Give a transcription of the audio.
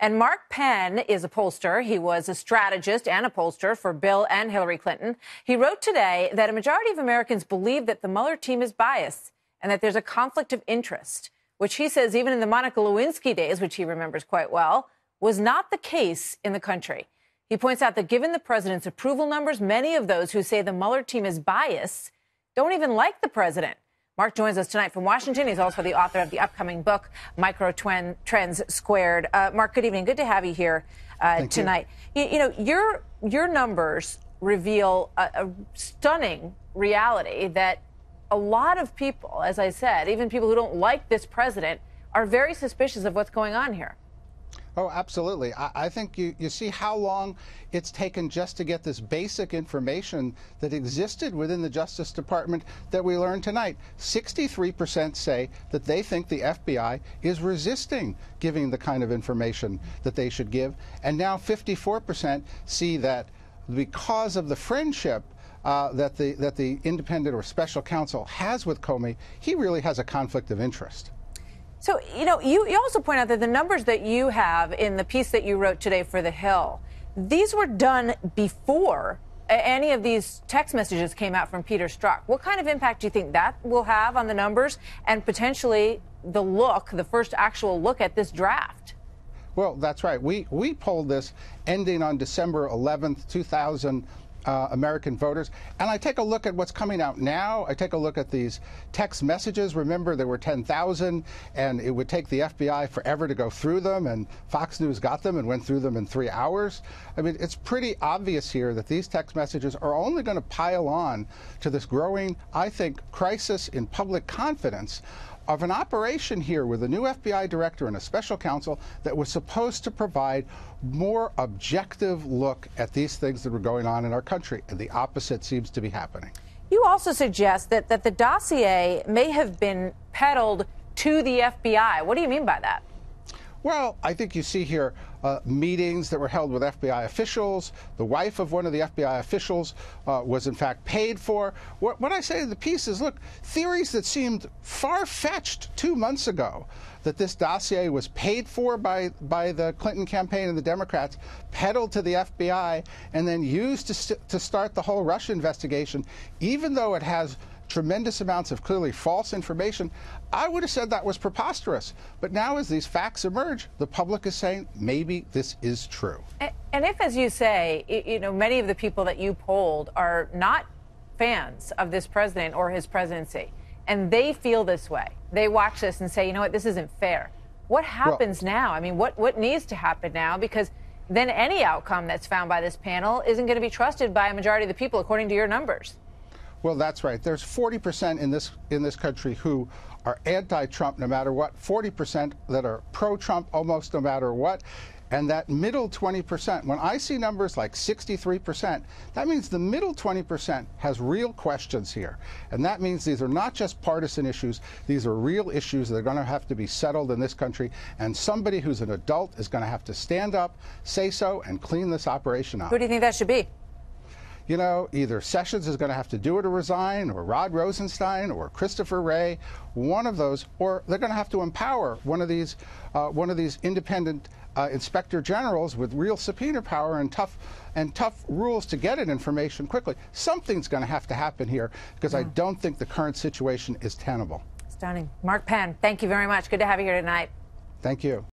And Mark Penn is a pollster. He was a strategist and a pollster for Bill and Hillary Clinton. He wrote today that a majority of Americans believe that the Mueller team is biased and that there's a conflict of interest, which he says even in the Monica Lewinsky days, which he remembers quite well, was not the case in the country. He points out that given the president's approval numbers, many of those who say the Mueller team is biased don't even like the president. Mark joins us tonight from Washington. He's also the author of the upcoming book, Micro Trends Squared. Mark, good evening. Good to have you here tonight. You know, your numbers reveal a stunning reality that a lot of people, as I said, even people who don't like this president, are very suspicious of what's going on here. Oh, absolutely. I think you see how long it's taken just to get this basic information that existed within the Justice Department that we learned tonight. 63% say that they think the FBI is resisting giving the kind of information that they should give. And now 54% see that because of the friendship that the independent or special counsel has with Comey, he really has a conflict of interest. So, you know, you also point out that the numbers that you have in the piece that you wrote today for The Hill, these were done before any of these text messages came out from Peter Strzok. What kind of impact do you think that will have on the numbers and potentially the first actual look at this draft? Well, that's right. We polled this ending on December 11th, 2000. American voters. And I take a look at what's coming out now. I take a look at these text messages. Remember, there were 10,000, and it would take the FBI forever to go through them, and Fox News got them and went through them in 3 hours. I mean, it's pretty obvious here that these text messages are only going to pile on to this growing, I think, crisis in public confidence of an operation here with a new FBI director and a special counsel that was supposed to provide more objective look at these things that were going on in our country, and the opposite seems to be happening. You also suggest that the dossier may have been peddled to the FBI. What do you mean by that? Well, I think you see here meetings that were held with FBI officials. The wife of one of the FBI officials was, in fact, paid for. What I say in the piece is, look, theories that seemed far-fetched 2 months ago, that this dossier was paid for by the Clinton campaign and the Democrats, peddled to the FBI, and then used to start the whole Russia investigation, even though it has tremendous amounts of clearly false information, I would have said that was preposterous. But now as these facts emerge, the public is saying maybe this is true. And if, as you say, you know, many of the people that you polled are not fans of this president or his presidency, and they feel this way, they watch this and say, you know what, this isn't fair. What happens now? I mean, what needs to happen now? Because then any outcome that's found by this panel isn't going to be trusted by a majority of the people, according to your numbers. Well, that's right. There's 40% in this country who are anti-Trump no matter what, 40% that are pro-Trump almost no matter what, and that middle 20%, when I see numbers like 63%, that means the middle 20% has real questions here. And that means these are not just partisan issues, these are real issues that are going to have to be settled in this country, and somebody who's an adult is going to have to stand up, say so, and clean this operation up. Who do you think that should be? You know, either Sessions is going to have to do it or resign, or Rod Rosenstein, or Christopher Wray, one of those, or they're going to have to empower one of these independent inspector generals with real subpoena power and tough rules to get at information quickly. Something's going to have to happen here, because I don't think the current situation is tenable. Stunning. Mark Penn, thank you very much. Good to have you here tonight. Thank you.